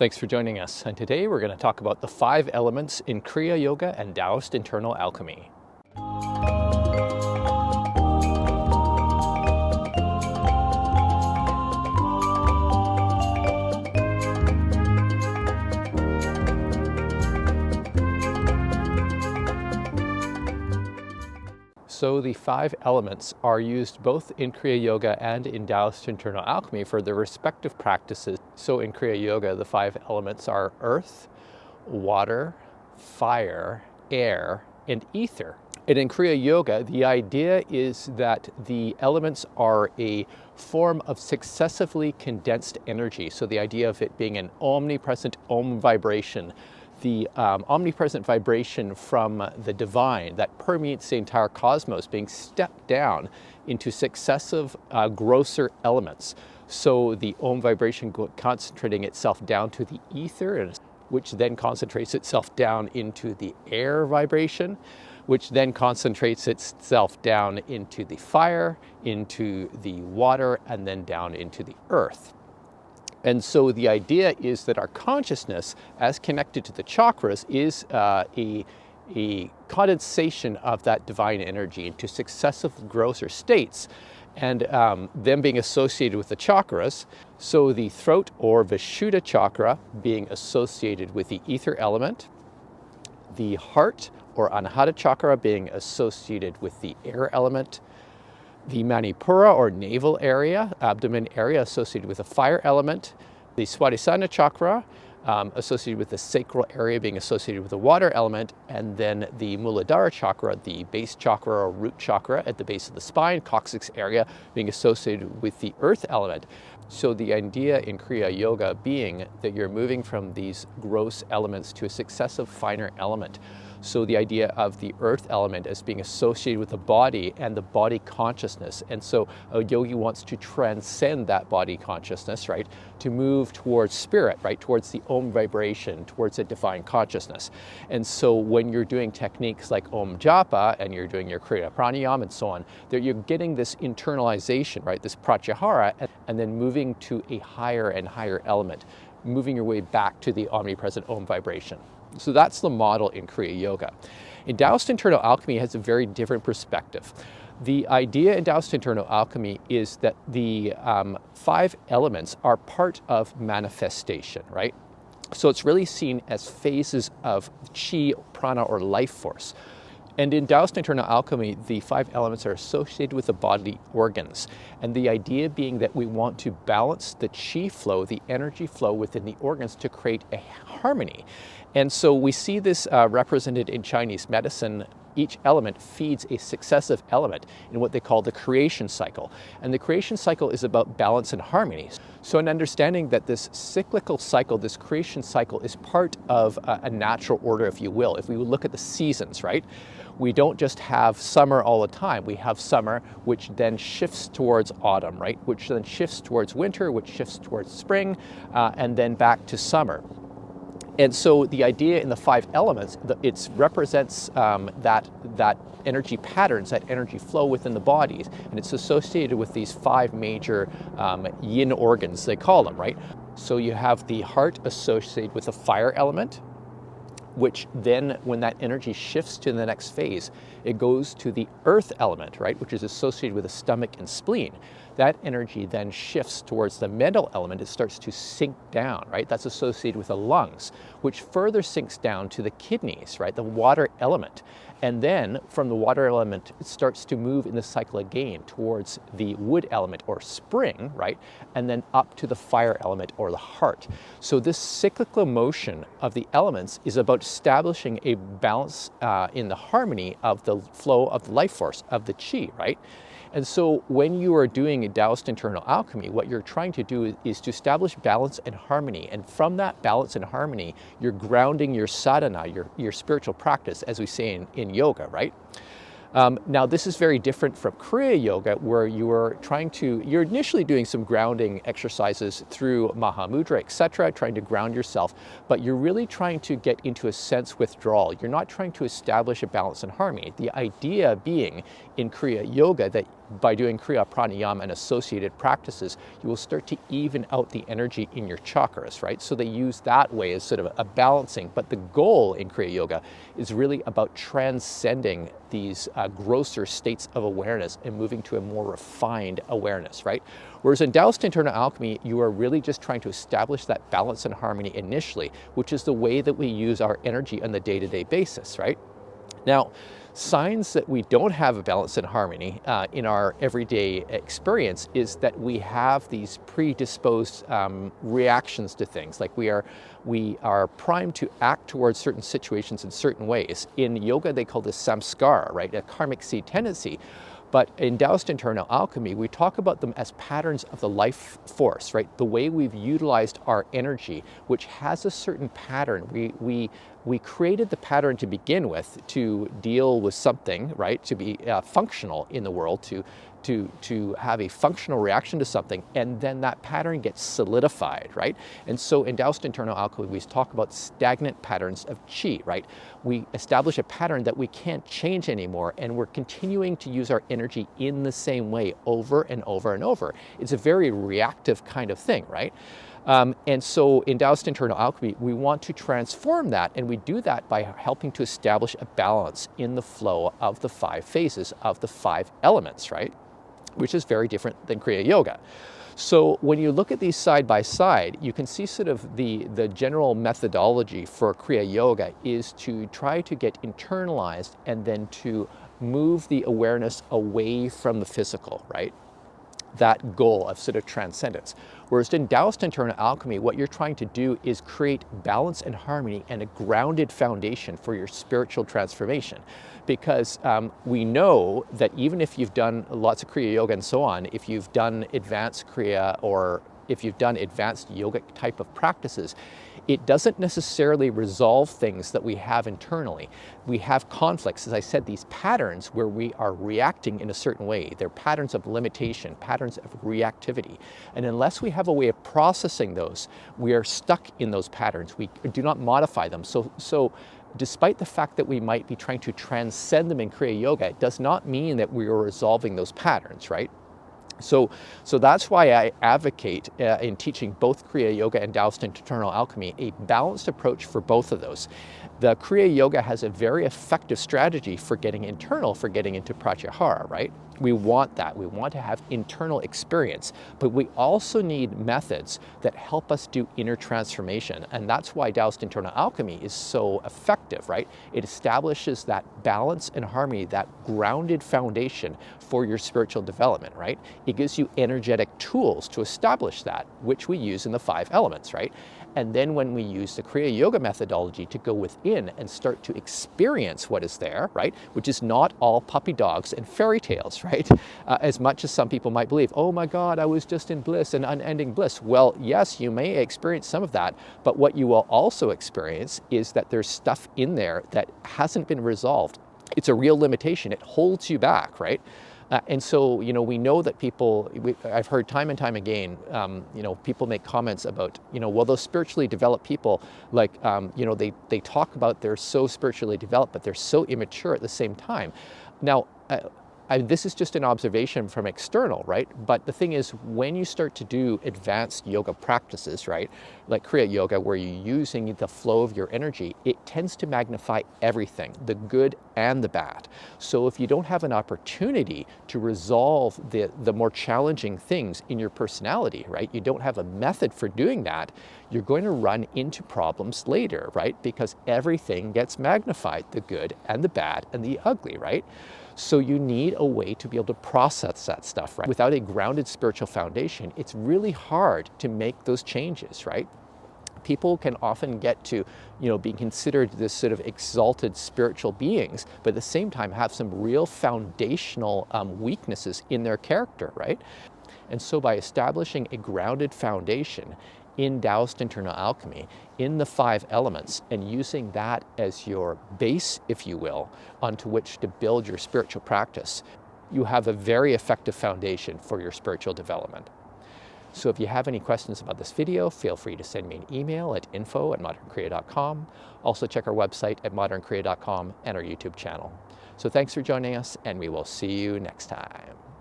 Thanks for joining us, and today we're going to talk about the 5 elements in Kriya Yoga and Daoist internal alchemy. So the 5 elements are used both in Kriya Yoga and in Daoist internal alchemy for their respective practices. So in Kriya Yoga, the 5 elements are earth, water, fire, air, and ether. And in Kriya Yoga, the idea is that the elements are a form of successively condensed energy. So the idea of it being an omnipresent Om vibration, the omnipresent vibration from the divine that permeates the entire cosmos being stepped down into successive grosser elements. So the Om vibration concentrating itself down to the ether, which then concentrates itself down into the air vibration, which then concentrates itself down into the fire, into the water, and then down into the earth. And so the idea is that our consciousness, as connected to the chakras, is a condensation of that divine energy into successive grosser states, and them being associated with the chakras. So the throat or Vishuddha chakra being associated with the ether element, the heart or Anahata chakra being associated with the air element, the Manipura or navel area, abdomen area associated with the fire element, the Swadhisthana chakra associated with the sacral area being associated with the water element, and then the Muladhara chakra, the base chakra or root chakra at the base of the spine, coccyx area, being associated with the earth element. So the idea in Kriya Yoga being that you're moving from these gross elements to a successive finer element. So the idea of the earth element as being associated with the body and the body consciousness. And so a yogi wants to transcend that body consciousness, right? To move towards spirit, right? Towards the Om vibration, towards a divine consciousness. And so when you're doing techniques like Om Japa and you're doing your Kriya Pranayama and so on, that you're getting this internalization, right? This pratyahara, and then moving to a higher and higher element, moving your way back to the omnipresent Om vibration. So that's the model in Kriya Yoga. In Daoist internal alchemy, it has a very different perspective. The idea in Daoist internal alchemy is that the 5 elements are part of manifestation, right? So it's really seen as phases of chi, prana, or life force. And in Daoist internal alchemy, the 5 elements are associated with the bodily organs. And the idea being that we want to balance the chi flow, the energy flow within the organs to create a harmony. And so we see this represented in Chinese medicine. Each element feeds a successive element in what they call the creation cycle. And the creation cycle is about balance and harmony. So in understanding that this cyclical cycle, this creation cycle, is part of a natural order, if you will. If we look at the seasons, right? We don't just have summer all the time. We have summer, which then shifts towards autumn, right? Which then shifts towards winter, which shifts towards spring, and then back to summer. And so the idea in the 5 elements, it represents that energy patterns, that energy flow within the bodies, and it's associated with these 5 major yin organs, they call them, right? So you have the heart associated with the fire element, which then, when that energy shifts to the next phase, it goes to the earth element, right, which is associated with the stomach and spleen. That energy then shifts towards the mental element. It starts to sink down, right? That's associated with the lungs, which further sinks down to the kidneys, right, the water element. And then from the water element, it starts to move in the cycle again towards the wood element or spring, right? And then up to the fire element or the heart. So this cyclical motion of the elements is about establishing a balance in the harmony of the flow of the life force, of the chi, right? And so when you are doing a Daoist internal alchemy, what you're trying to do is to establish balance and harmony. And from that balance and harmony, you're grounding your sadhana, your spiritual practice, as we say in yoga, right? Now, this is very different from Kriya Yoga, where you're initially doing some grounding exercises through Mahamudra, etc., trying to ground yourself, but you're really trying to get into a sense withdrawal. You're not trying to establish a balance and harmony. The idea being in Kriya Yoga that by doing Kriya, Pranayama, and associated practices, you will start to even out the energy in your chakras, right? So they use that way as sort of a balancing. But the goal in Kriya Yoga is really about transcending these grosser states of awareness and moving to a more refined awareness, right? Whereas in Daoist internal alchemy, you are really just trying to establish that balance and harmony initially, which is the way that we use our energy on the day-to-day basis, right? Now, signs that we don't have a balance and harmony in our everyday experience is that we have these predisposed reactions to things. Like we are primed to act towards certain situations in certain ways. In yoga, they call this samskara, right? A karmic seed tendency. But in Daoist internal alchemy, we talk about them as patterns of the life force, right? The way we've utilized our energy, which has a certain pattern. We created the pattern to begin with to deal with something, right? To be functional in the world, to have a functional reaction to something, and then that pattern gets solidified, right? And so in Daoist internal alchemy, we talk about stagnant patterns of qi, right? We establish a pattern that we can't change anymore, and we're continuing to use our energy in the same way over and over and over. It's a very reactive kind of thing, right? And so in Daoist internal alchemy, we want to transform that, and we do that by helping to establish a balance in the flow of the 5 phases of the 5 elements, right? Which is very different than Kriya Yoga. So when you look at these side by side, you can see sort of the general methodology for Kriya Yoga is to try to get internalized and then to move the awareness away from the physical, right? That goal of sort of transcendence. Whereas in Daoist internal alchemy, what you're trying to do is create balance and harmony and a grounded foundation for your spiritual transformation. Because we know that even if you've done lots of Kriya Yoga and so on, if you've done advanced Kriya or if you've done advanced yogic type of practices, it doesn't necessarily resolve things that we have internally. We have conflicts, as I said, these patterns where we are reacting in a certain way. They're patterns of limitation, patterns of reactivity. And unless we have a way of processing those, we are stuck in those patterns. We do not modify them. So despite the fact that we might be trying to transcend them in Kriya Yoga, it does not mean that we are resolving those patterns, right? So that's why I advocate in teaching both Kriya Yoga and Daoist internal alchemy, a balanced approach for both of those. The Kriya Yoga has a very effective strategy for getting internal, for getting into pratyahara, right? We want that. We want to have internal experience, but we also need methods that help us do inner transformation. And that's why Daoist internal alchemy is so effective, right? It establishes that balance and harmony, that grounded foundation for your spiritual development, right? It gives you energetic tools to establish that, which we use in the 5 elements, right? And then when we use the Kriya Yoga methodology to go within and start to experience what is there, right? Which is not all puppy dogs and fairy tales, right? As much as some people might believe, oh my God, I was just in bliss and unending bliss. Well, yes, you may experience some of that, but what you will also experience is that there's stuff in there that hasn't been resolved. It's a real limitation. It holds you back, right? And so, we know that I've heard time and time again, people make comments about, well, those spiritually developed people, like, they talk about they're so spiritually developed, but they're so immature at the same time. Now, this is just an observation from external, right? But the thing is, when you start to do advanced yoga practices, right, like Kriya Yoga, where you're using the flow of your energy, it tends to magnify everything, the good and the bad. So if you don't have an opportunity to resolve the more challenging things in your personality, right, you don't have a method for doing that, you're going to run into problems later, right? Because everything gets magnified, the good and the bad and the ugly, right? So you need a way to be able to process that stuff, right? Without a grounded spiritual foundation, it's really hard to make those changes, right? People can often get to, being considered this sort of exalted spiritual beings, but at the same time have some real foundational weaknesses in their character, right? And so by establishing a grounded foundation in Daoist internal alchemy, in the 5 elements, and using that as your base, if you will, onto which to build your spiritual practice, you have a very effective foundation for your spiritual development. So if you have any questions about this video, feel free to send me an email at info@modernkriya.com. Also check our website at modernkriya.com and our YouTube channel. So thanks for joining us, and we will see you next time.